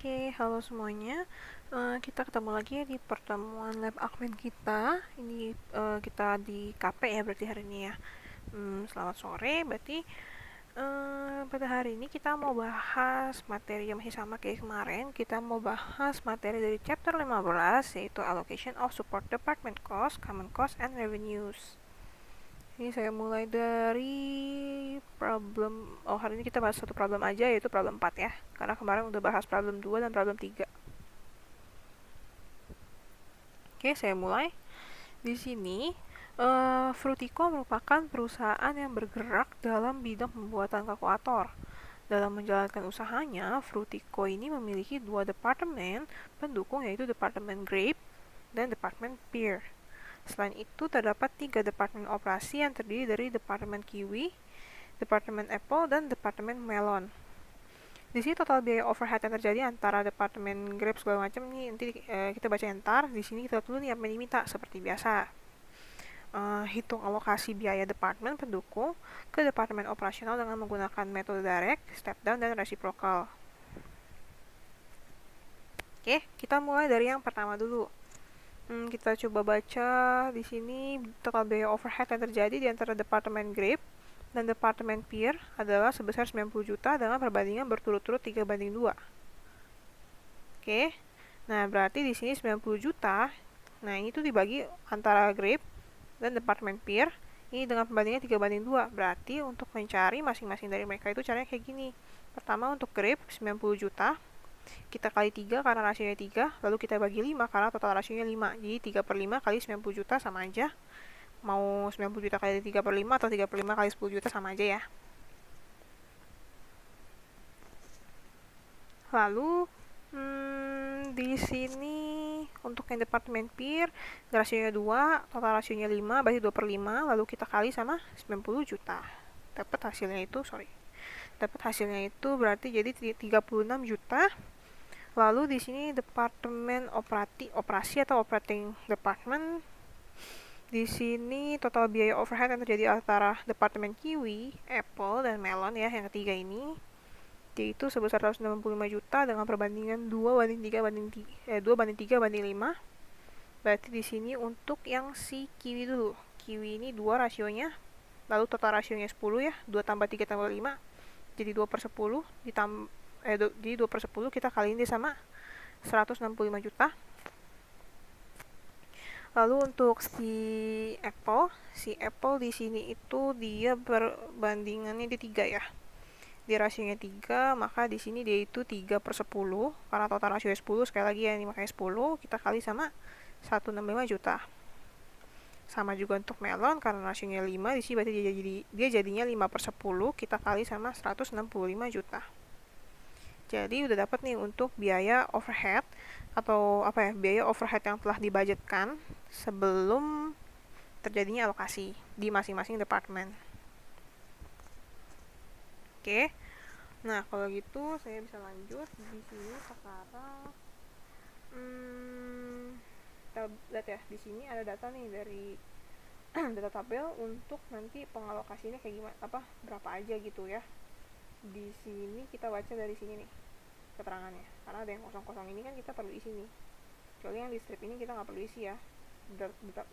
Oke, halo semuanya. Kita ketemu lagi di pertemuan lab admin kita. Ini kita di KP ya berarti hari ini ya. Selamat sore. Berarti pada hari ini kita mau bahas materi yang masih sama kayak kemarin. Kita mau bahas materi dari chapter 15 yaitu Allocation of Support Department Cost, Common Cost, and Revenues. Ini saya mulai dari problem. Hari ini kita bahas satu problem aja yaitu problem 4 ya. Karena kemarin udah bahas problem 2 dan problem 3. Oke, saya mulai. Di sini Frutico merupakan perusahaan yang bergerak dalam bidang pembuatan kalkulator. Dalam menjalankan usahanya, Frutico ini memiliki dua departemen pendukung yaitu Departemen Grape dan Departemen Pear. Selain itu, terdapat 3 departemen operasi yang terdiri dari Departemen Kiwi, Departemen Apple, dan Departemen Melon. Di sini total biaya overhead yang terjadi antara Departemen Grape segala macam nih nanti kita baca ntar. Di sini kita dulu nih apa yang diminta seperti biasa. Hitung alokasi biaya departemen pendukung ke departemen operasional dengan menggunakan metode direct, step down, dan reciprocal. Oke, kita mulai dari yang pertama dulu. Kita coba baca di sini total biaya overhead yang terjadi di antara Departemen Grape dan Departemen Pear adalah sebesar 90 juta dengan perbandingan berturut-turut 3:2. Oke. Nah, berarti di sini 90 juta. Nah, ini tuh dibagi antara Grape dan Departemen Pear. Ini dengan perbandingan 3:2. Berarti untuk mencari masing-masing dari mereka itu caranya kayak gini. Pertama untuk Grape 90 juta. Kita kali 3 karena rasionya 3, lalu kita bagi 5 karena total rasionya 5. Jadi 3/5 kali 90 juta sama aja. Mau 90 juta kali 3/5 atau 3/5 kali 10 juta sama aja ya. Lalu di sini untuk yang Departemen Pear rasionya 2, total rasionya 5, berarti 2/5, lalu kita kali sama 90 juta. Dapat hasilnya itu berarti jadi 36 juta. Lalu di sini Departemen operasi atau operating department. Di sini total biaya overhead yang terjadi antara Departemen Kiwi, Apple, dan Melon ya, yang ketiga ini, yaitu sebesar 165 juta dengan perbandingan 2:3:5. Berarti di sini untuk yang si Kiwi dulu. Kiwi ini 2 rasionya, lalu total rasionya 10 ya, 2 tambah 3 tambah 5, jadi 2/10 jadi 2/10 kita kali ini sama 165 juta. Lalu untuk si Apple di sini itu dia perbandingannya di 3 ya. Di rasionya 3, maka di sini dia itu 3/10 karena total rasionya 10, sekali lagi ya ini makanya 10 kita kali sama 165 juta. Sama juga untuk Melon karena rasionya 5, di sini berarti dia jadinya 5/10 kita kali sama 165 juta. Jadi udah dapat nih untuk biaya overhead atau biaya overhead yang telah dibudgetkan sebelum terjadinya alokasi di masing-masing departemen. Oke. Nah, kalau gitu saya bisa lanjut di sini sekarang. Kita lihat ya, di sini ada data nih dari data tabel untuk nanti pengalokasinya kayak gimana, berapa aja gitu ya. Di sini kita baca dari sini nih keterangannya, karena ada yang kosong-kosong ini kan kita perlu isi nih. Kecuali yang di strip ini kita nggak perlu isi ya.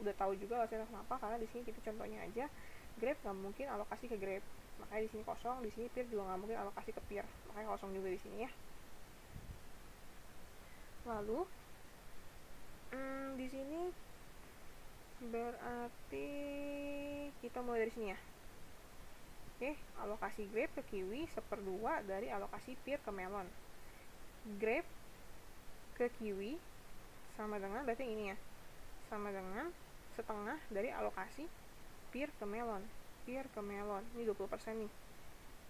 Udah tahu juga alasannya kenapa, karena di sini kita contohnya aja Grape nggak mungkin alokasi ke Grape, makanya di sini kosong. Di sini Pear juga nggak mungkin alokasi ke Pear, makanya kosong juga di sini ya. Lalu di sini berarti kita mulai dari sini ya. Oke, alokasi Grape ke Kiwi 1/2 dari alokasi Pear ke Melon. Grape ke Kiwi sama dengan berarti ini ya, sama dengan setengah dari alokasi Pear ke Melon. Ini 20% nih,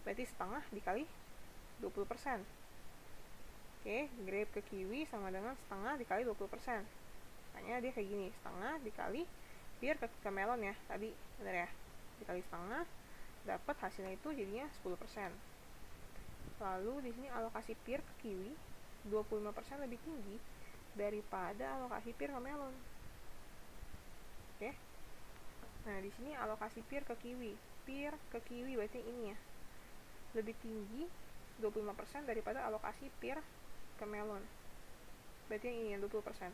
berarti setengah dikali 20%. Oke, Grape ke Kiwi sama dengan setengah dikali 20%. Makanya dia kayak gini, setengah dikali Pear ke Melon ya, tadi benar ya, dikali setengah, dapat hasilnya itu jadinya 10%. Lalu di sini alokasi Pear ke Kiwi 25% lebih tinggi daripada alokasi Pear ke Melon. Oke. Nah, di sini alokasi Pear ke Kiwi berarti ini ya, lebih tinggi 25% daripada alokasi Pear ke melon. Berarti yang ini yang 20%.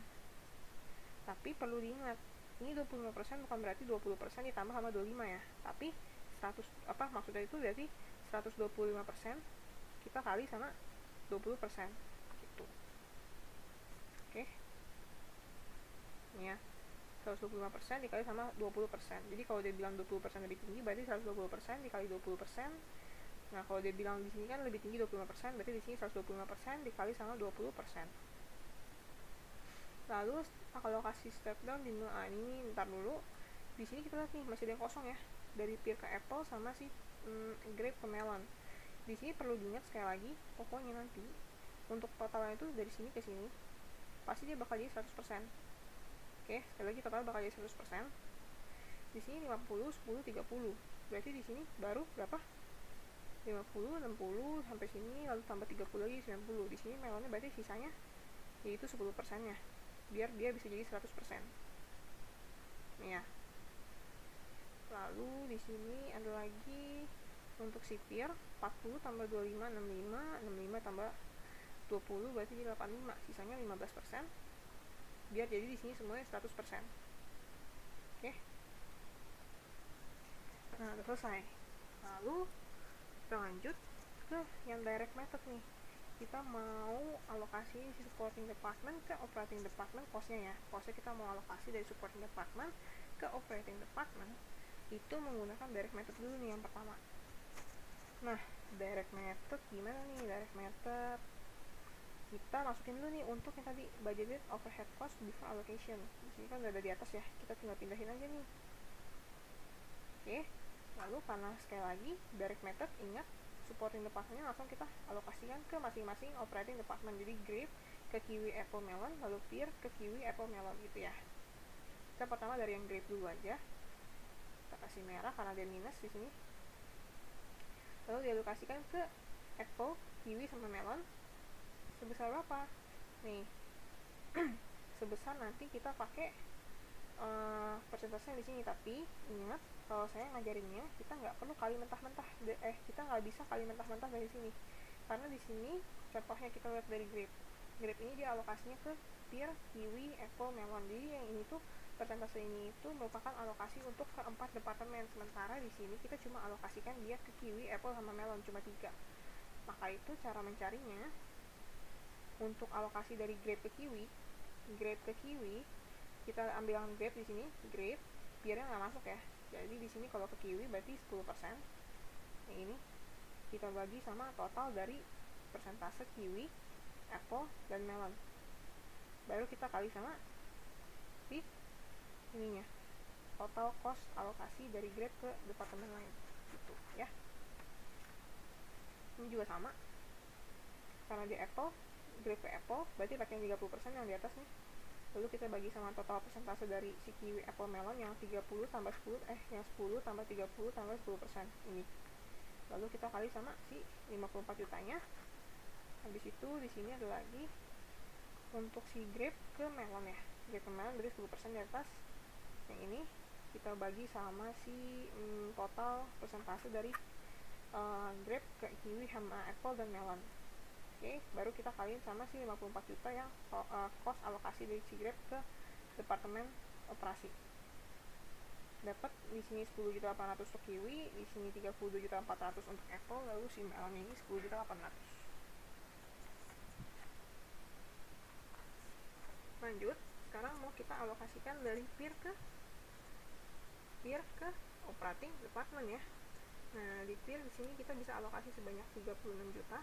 Tapi perlu diingat, ini 25% bukan berarti 20% ditambah sama 25 ya. Tapi 100 maksudnya itu berarti 125% kita kali sama 20% gitu. Oke. Ini ya. 125% dikali sama 20%. Jadi kalau dia bilang 20% lebih tinggi, berarti 120% dikali 20%. Nah, kalau dia bilang di sini kan lebih tinggi 25%, berarti di sini 125% dikali sama 20%. Lalu kalau kasih step down di ini ntar dulu. Di sini kita lihat nih masih ada yang kosong ya, dari pear ke apple sama si grape ke melon. Di sini perlu diingat sekali lagi, pokoknya nanti untuk totalnya itu dari sini ke sini pasti dia bakal jadi 100%. Oke, sekali lagi total bakal jadi 100%. Di sini 50, 10, 30. Berarti di sini baru berapa? 50, 60 sampai sini, lalu tambah 30 lagi 90. Di sini melonnya berarti sisanya yaitu 10%-nya. Biar dia bisa jadi 100%. Nih ya. Lalu di sini ada lagi untuk si pear 40 tambah 25 65, 65 tambah 20 berarti jadi 85, sisanya 15%. Biar jadi di sini semuanya 100%. Oke. Nah, udah selesai. Lalu kita lanjut ke yang direct method nih. Kita mau alokasi si supporting department ke operating department costnya ya. Costnya kita mau alokasi dari supporting department ke operating department. Itu menggunakan direct method dulu nih yang pertama. Nah, direct method gimana nih? Direct method kita masukin dulu nih untuk yang tadi budgeted overhead cost before allocation. Di sini kan udah ada di atas ya, kita tinggal pindahin aja nih. Oke, lalu karena sekali lagi direct method, ingat supporting departmentnya langsung kita alokasikan ke masing-masing operating department. Jadi grape ke kiwi apple melon, lalu pear ke kiwi apple melon gitu ya. Kita pertama dari yang grape dulu aja. Kita kasih merah karena dia minus di sini. Lalu dialokasikan ke apple, kiwi sama melon sebesar berapa? Nih. Sebesar nanti kita pakai persentasenya di sini, tapi ingat kalau saya ngajarinnya kita nggak perlu kali mentah-mentah, kita nggak bisa kali mentah-mentah dari sini, karena di sini contohnya kita lihat dari grape ini dia alokasinya ke pear, kiwi, apple, melon. Jadi yang ini tuh persentase ini itu merupakan alokasi untuk keempat departemen, sementara di sini kita cuma alokasikan dia ke kiwi, apple sama melon cuma 3. Maka itu cara mencarinya untuk alokasi dari grape ke kiwi kita ambil yang grape di sini, grape pearnya nggak masuk ya. Jadi di sini kalau ke kiwi berarti 10%. Yang ini kita bagi sama total dari persentase kiwi, apple, dan melon. Baru kita kali sama si ininya, total cost alokasi dari grape ke departemen lain. Gitu ya. Ini juga sama. Karena di apple, grape ke apple, berarti pakai yang 30% yang di atas nih. Lalu kita bagi sama total persentase dari si kiwi, apple, melon yang 30 tambah 10, yang 10 tambah 30 tambah 10% ini. Lalu kita kali sama si 54 jutanya. Habis itu di sini ada lagi untuk si grape ke melon ya. Grape ke melon berarti 10% di atas. Yang ini kita bagi sama si total persentase dari grape ke kiwi sama apple dan melon. Oke, baru kita kaliin sama si 54 juta yang cost alokasi dari si grape ke departemen operasi. Dapat di sini 10.800 untuk kiwi, di sini 32.400 untuk apple, lalu si melon ini 10.800. Lanjut, sekarang mau kita alokasikan dari pear ke operating department ya. Nah, di pear di sini kita bisa alokasi sebanyak 36 juta.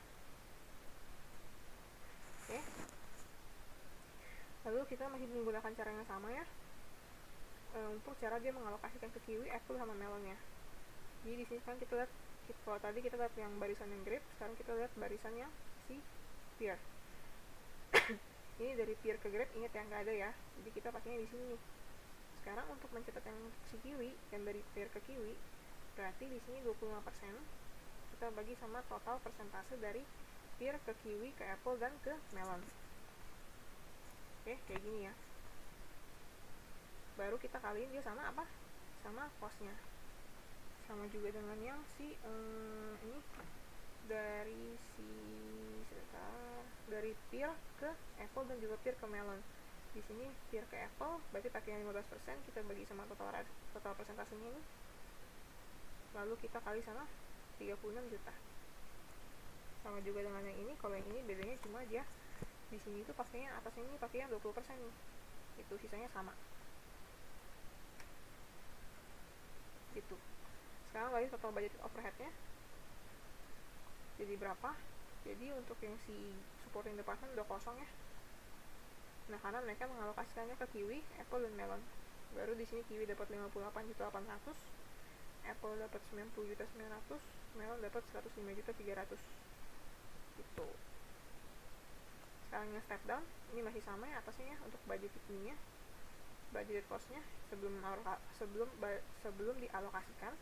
Oke. Lalu kita masih menggunakan cara yang sama ya, untuk cara dia mengalokasikan ke kiwi, apple, sama melonnya. Jadi di sini kan kita lihat, kalau tadi kita lihat yang barisan yang grape, sekarang kita lihat barisan yang si pear. Ini dari pear ke grape, ingat ya nggak ada ya, jadi kita pakainya di sini nih. Sekarang untuk mencatat yang si kiwi, yang dari pear ke kiwi, berarti di sini 25%. Kita bagi sama total persentase dari pear ke kiwi, ke apple, dan ke melon. Oke, kayak gini ya. Baru kita kaliin dia sama apa? Sama costnya. Sama juga dengan yang si ini dari dari peer ke apple dan juga peer ke melon. Di sini peer ke apple berarti pakai yang 15%, kita bagi sama total persentasenya ini, lalu kita kali sama 36 juta. Sama juga dengan yang ini, kalau yang ini bedanya cuma dia di sini itu pakainya atasnya ini pakai yang 20% nih, itu sisanya sama gitu. Sekarang balik total budget overheadnya jadi berapa. Jadi untuk yang si supporting department udah kosong ya. Nah, karena mereka mengalokasikannya ke kiwi, apple, dan melon. Baru di sini kiwi dapat 58.800.000, apple dapat 90.900.000, melon dapat 105.300.000 gitu. Sekarang yang step down, ini masih sama ya atasnya ya, untuk budget ininya, budget costnya sebelum dialokasikan.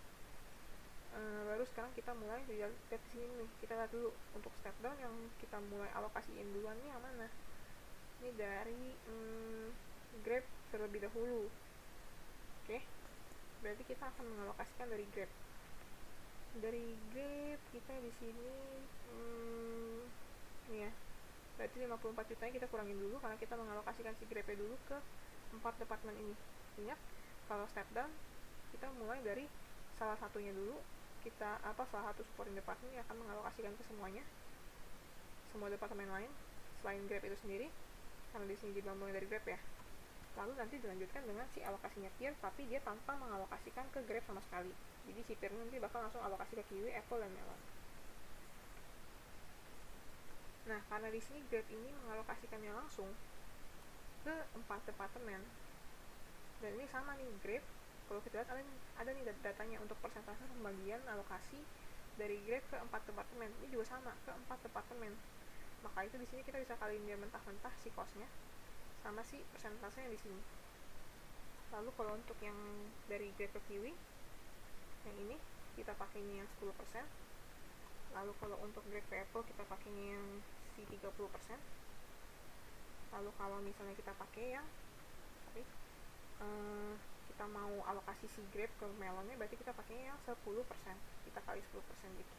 Baru sekarang kita mulai lihat di sini nih, kita lihat dulu untuk step down yang kita mulai alokasiin duluan nih yang mana. Ini dari Grape terlebih dahulu. Oke, berarti kita akan mengalokasikan dari Grape. Dari Grape kita di sini ini ya, berarti 54 jutanya kita kurangin dulu karena kita mengalokasikan si Grape dulu ke 4 departemen ini. Ingat, kalau step down kita mulai dari salah satunya dulu, salah satu supporting department yang akan mengalokasikan ke semuanya, semua departemen lain selain Grab itu sendiri, karena di sini juga mulai dari Grab ya. Lalu nanti dilanjutkan dengan si alokasinya peer, tapi dia tanpa mengalokasikan ke Grab sama sekali. Jadi si peer nanti bakal langsung alokasi ke kiwi, apple, dan melon. Nah, karena di sini Grab ini mengalokasikannya langsung ke 4 departemen, dan ini sama nih Grab. Kalau kita lihat ada nih datanya untuk persentase pembagian alokasi dari Grab ke 4 departemen. Ini juga sama ke 4 departemen. Maka itu di sini kita bisa kaliin dia mentah-mentah si cost-nya sama si persentasenya di sini. Lalu kalau untuk yang dari Grab ke kiwi, yang ini kita pakainya yang 10%. Lalu kalau untuk Grab ke apple kita pakainya yang si 30%. Lalu kalau misalnya kita pakai yang kita mau alokasi si Grape ke melonnya, berarti kita pakai yang 10%, kita kali 10% gitu.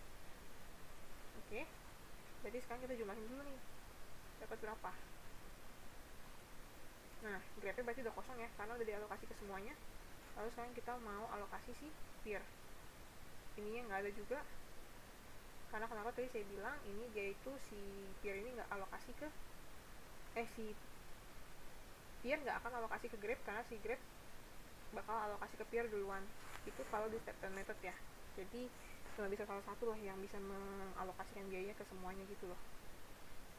Oke, jadi sekarang kita jumlahin dulu nih, dapat berapa. Nah, Grape berarti udah kosong ya, karena udah dialokasi ke semuanya. Lalu sekarang kita mau alokasi si peer, ini yang nggak ada juga, karena kenapa tadi saya bilang ini dia itu si peer ini nggak alokasi ke si peer nggak akan alokasi ke Grape, karena si Grape bakal alokasi ke peer duluan. Itu kalau di step down method ya. Jadi cuma bisa salah satu lah yang bisa mengalokasikan biaya ke semuanya gitu loh.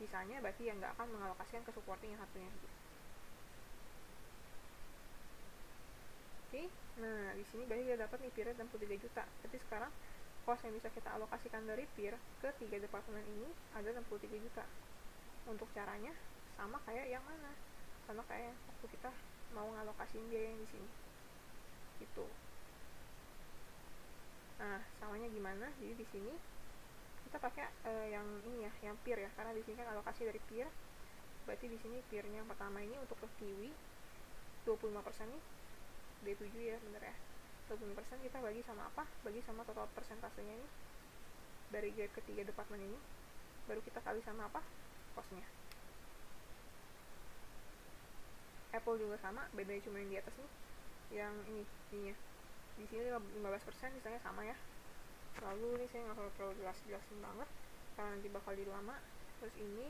Sisanya berarti yang nggak akan mengalokasikan ke supporting yang satunya gitu. Oke, nah di sini berarti dia dapat nih peer 63 juta. Jadi sekarang cost yang bisa kita alokasikan dari peer ke 3 departemen ini ada 63 juta. Untuk caranya sama kayak yang mana? Sama kayak waktu kita mau ngalokasiin biaya yang di sini. Gitu. Nah, samanya gimana? Jadi di sini kita pakai yang ini ya, yang peer ya, karena di sini kan alokasi dari peer. Berarti di sini peernya yang pertama ini untuk ke kiwi 25% nih. D7 ya, bener ya. 25% kita bagi sama apa? Bagi sama total persentasenya ini dari Grab ketiga departemen ini. Baru kita kali sama apa? Costnya. Apple juga sama, bedanya cuma yang di atas nih. Yang ininya. Di sini 15%, misalnya sama ya. Lalu ini saya nggak terlalu jelasin banget karena nanti bakal jadi lama. Terus ini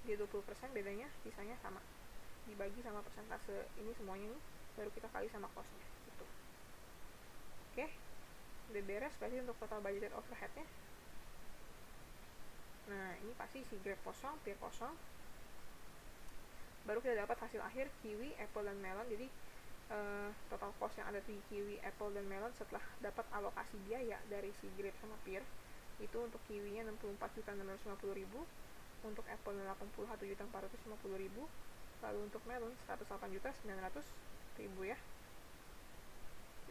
dia 20%, bedanya sisanya sama. Dibagi sama persentase ini semuanya nih, baru kita kali sama costnya gitu. Oke, udah beres berarti untuk total budgeted overheadnya. Nah, ini pasti si Grab kosong, peer kosong. Baru kita dapat hasil akhir kiwi, apple, dan melon. Jadi total cost yang ada di kiwi, apple, dan melon setelah dapat alokasi biaya dari si Grab sama peer itu untuk kiwinya 64.650.000, untuk apple 81.450.000, lalu untuk melon 108.900.000 ya.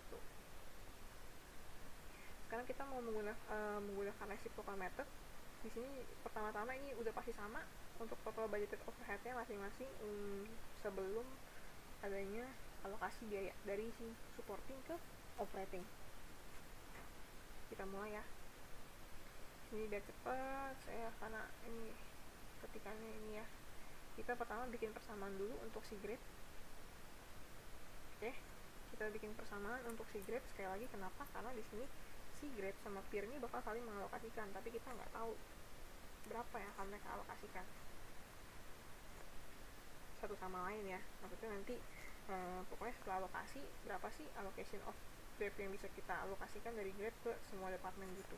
Gitu. Sekarang kita mau menggunakan reciprocal method. Di sini pertama-tama ini udah pasti sama untuk total budgeted overheadnya masing-masing sebelum adanya alokasi biaya dari si supporting ke operating. Kita mulai ya. Ini biar cepat saya karena ini ketikannya ini ya. Kita pertama bikin persamaan dulu untuk si grade. Oke, kita bikin persamaan untuk si grade sekali lagi. Kenapa? Karena di sini si grade sama peer ini bakal saling mengalokasikan, tapi kita nggak tahu berapa yang akan mereka alokasikan satu sama lain ya. Maksudnya nanti pokoknya setelah alokasi berapa sih allocation of grade yang bisa kita alokasikan dari grade ke semua departemen gitu.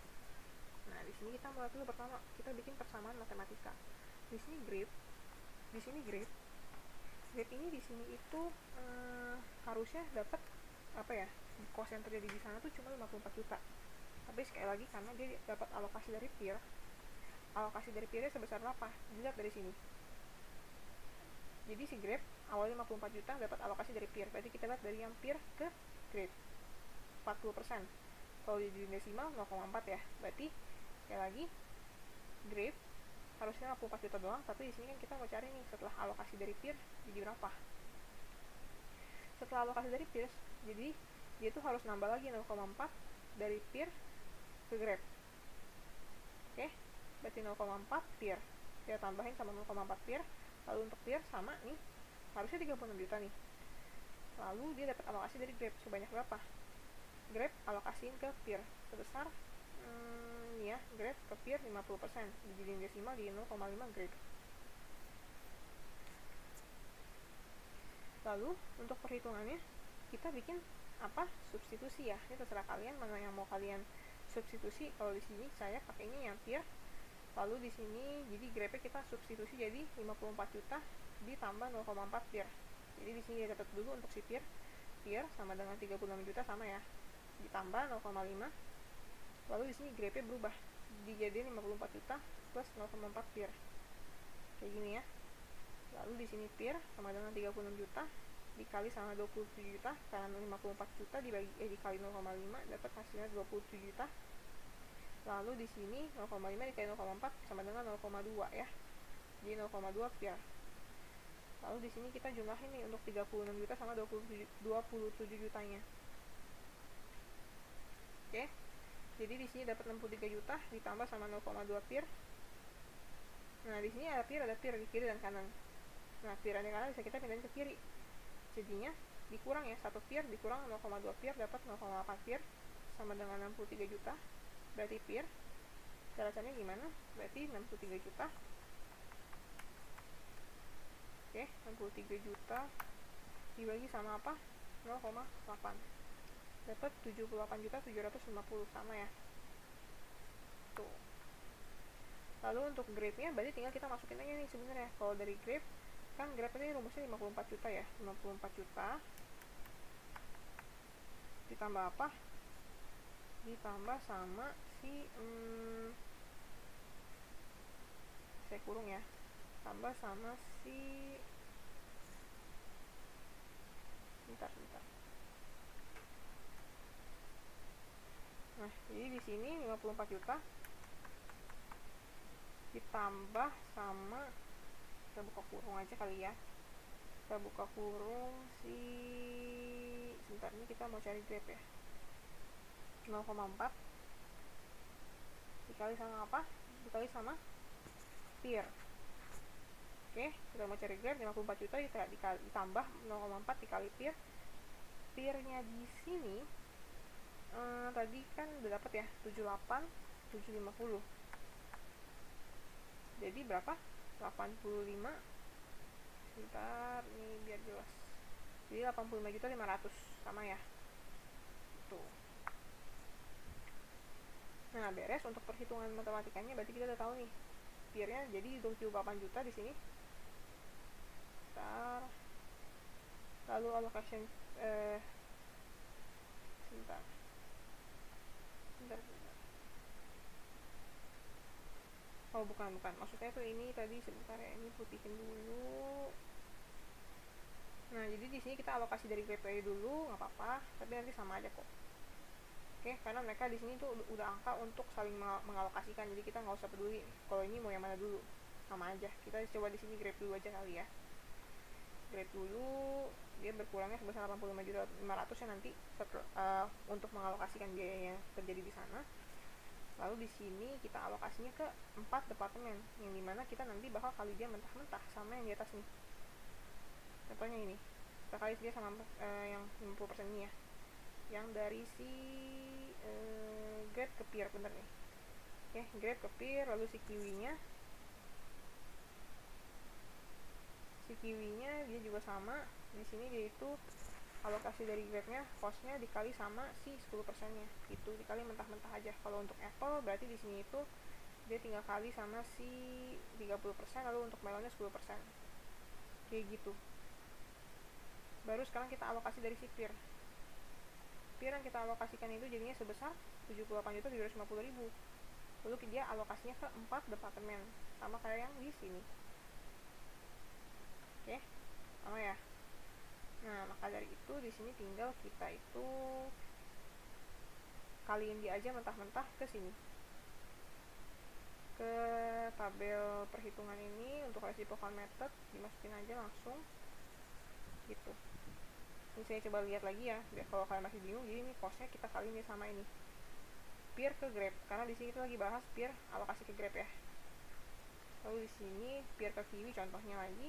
Nah, di sini kita mulai dulu pertama kita bikin persamaan matematika. Di sini grade ini di sini itu harusnya dapat apa ya, cost yang terjadi di sana tuh cuma 54 juta. Tapi sekali lagi karena dia dapat alokasi dari peer, alokasi dari peernya sebesar berapa? Dilihat dari sini. Jadi si grade awalnya 54 juta dapat alokasi dari peer. Berarti kita lihat dari yang peer ke grade 40%. Kalau di desimal 0,4 ya. Berarti sekali lagi grade harusnya 54 juta doang, tapi di sini kan kita mau cari nih setelah alokasi dari peer jadi berapa. Setelah alokasi dari peer, jadi dia tuh harus nambah lagi 0,4 dari peer ke grade. Oke, berarti 0,4 peer kita tambahin sama 0,4 peer. Lalu untuk peer sama nih harusnya 36 juta nih. Lalu dia dapat alokasi dari grade sebanyak berapa? Grade alokasiin ke peer sebesar ya, grade ke peer 50%, dijadiin desimal di 0,5 grade. Lalu untuk perhitungannya kita bikin apa? Substitusi ya. Ini terserah kalian mana yang mau kalian substitusi. Kalau di sini saya pakainya yang peer. Lalu di sini jadi grade kita substitusi jadi 54 juta ditambah 0,4 peer. Jadi di sini dia dapat dulu untuk si peer sama dengan 36 juta sama ya. Ditambah 0,5. Lalu di sini grade berubah dijadiin 54 juta plus 0,4 peer. Kayak gini ya. Lalu di sini peer sama dengan 36 juta dikali sama 27 juta karena 54 juta dikali 0,5 dapat hasilnya 27 juta. Lalu di sini 0,5 dikali 0,4 sama dengan 0,2 ya. Jadi 0,2 peer. Lalu di sini kita jumlahin nih untuk 36 juta sama 27 jutanya. Oke. Jadi di sini dapat 63 juta ditambah sama 0,2 peer. Nah, di sini ada peer di kiri dan kanan. Nah, peer-nya kanan bisa kita pindahin ke kiri. Jadinya dikurang ya, 1 peer dikurang 0,2 peer dapat 0,8 peer sama dengan 63 juta. Berarti peer caranya gimana? Berarti 63 juta. Oke, 63 juta dibagi sama apa? 0,8. Dapat 78.750 sama ya. Tuh. Lalu untuk grade-nya berarti tinggal kita masukin aja nih sebenarnya. Kalau dari grade kan grade ini rumusnya 54 juta ya. 54 juta ditambah apa? Ditambah sama si saya kurung ya. Tambah sama si bentar. Nah, jadi di sini 54 juta ditambah sama, kita buka kurung aja kali ya. Kita buka kurung si sebentar, ini kita mau cari grade ya. 0,4 dikali sama apa? Dikali sama peer. Oke, kita mau cari grade 54 juta ditambah 0,4 dikali peer. Peer-nya di sini tadi kan udah dapat ya 78.750. Jadi berapa? 85. Bentar nih biar jelas. Jadi 85.500 sama ya. Tuh. Nah, beres untuk perhitungan matematikanya. Berarti kita udah tahu nih peer-nya jadi 28 juta di sini. Bentar. Lalu allocation sebentar. Oh, bukan. Maksudnya tuh ini tadi sebentar ya, ini putihin dulu. Nah, jadi di sini kita alokasi dari GPI dulu, nggak apa-apa, tapi nanti sama aja kok. Oke, karena mereka di sini tuh udah angka untuk saling mengalokasikan, jadi kita nggak usah peduli kalau ini mau yang mana dulu, sama aja. Kita coba di sini grab dulu aja kali ya. Grab dulu, dia berkurangnya sebesar 85.500 ya nanti untuk mengalokasikan biaya yang terjadi di sana. Lalu di sini kita alokasinya ke 4 departemen, yang dimana kita nanti bakal kali dia mentah-mentah sama yang di atas nih. Contohnya ini, kita kali dia sama yang 50% ini ya, yang dari si grade ke peer, bener nih. Oke, grade ke peer, lalu si kiwinya dia juga sama. Di sini dia itu alokasi dari grade-nya, cost-nya dikali sama si 10%-nya. Itu dikali mentah-mentah aja. Kalau untuk Apple berarti di sini itu dia tinggal kali sama si 30%, lalu untuk melonnya 10%. Kayak gitu. Baru sekarang kita alokasi dari si peer. Peer yang kita alokasikan itu jadinya sebesar 78.750.000. Lalu dia alokasinya ke 4 departemen, sama kayak yang di sini. Oke, sama ya. Nah, maka dari itu di sini tinggal kita itu kaliin dia aja mentah-mentah ke sini, ke tabel perhitungan ini. Untuk reciprocal method dimasukin aja langsung gitu. Ini saya coba lihat lagi ya, biar kalau kalian masih bingung. Jadi ini costnya kita kaliin dia sama ini peer ke grab, karena di sini kita lagi bahas peer alokasi ke grab ya. Lalu di sini peer ke kiwi contohnya lagi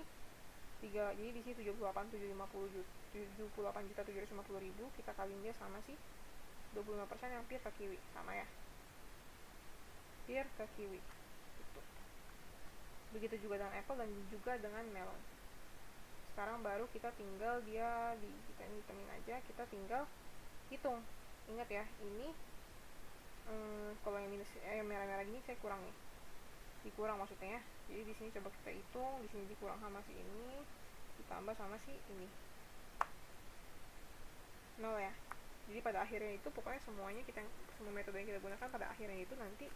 3, jadi di sini 78.750.000 kita kaliin dia sama sih 25% yang peer ke kiwi, sama ya, peer ke kiwi gitu. Begitu juga dengan Apple dan juga dengan melon. Sekarang baru kita tinggal dia kita hitamin aja, kita tinggal hitung. Ingat ya, ini kalau yang minus yang merah-merah gini saya kurang nih, dikurang maksudnya ya. Jadi di sini coba kita hitung, di sini dikurang sama si ini, ditambah sama si ini, 0 ya. Jadi pada akhirnya itu pokoknya semuanya semua metode yang kita gunakan pada akhirnya itu nanti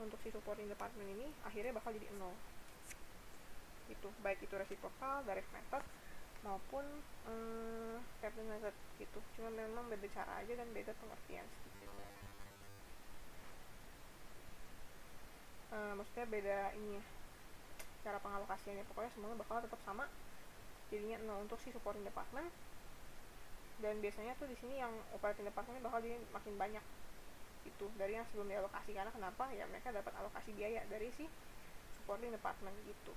untuk si supporting department ini akhirnya bakal jadi 0 gitu, baik itu reciprocal, direct method maupun captain method gitu. Cuma memang beda cara aja dan beda pengertian sedikit. Maksudnya beda ini ya, cara pengalokasiannya. Pokoknya semuanya bakal tetap sama, jadinya 0 untuk si supporting department. Dan biasanya tuh di sini yang operating department bakal jadi makin banyak itu dari yang sebelum dialokasi. Karena kenapa? Ya mereka dapat alokasi biaya dari si supporting department gitu.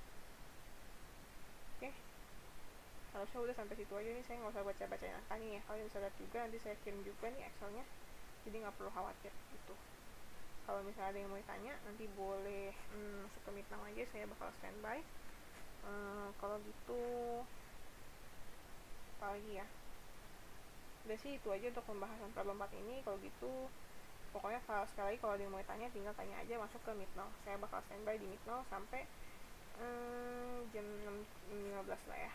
Oke, harusnya udah sampai situ aja nih, saya nggak usah baca-bacain angkanya ya. Kalian bisa lihat juga, nanti saya kirim juga nih Excelnya, jadi nggak perlu khawatir gitu. Kalau misalnya ada yang mau ditanya, nanti boleh masuk ke Meet Now aja, saya bakal standby. Kalau gitu apa lagi ya, udah sih itu aja untuk pembahasan problem 4 ini. Kalau gitu pokoknya sekali lagi kalau ada yang mau tanya tinggal tanya aja, masuk ke Meet Now. Saya bakal standby di Meet Now sampai jam 6.15 lah ya.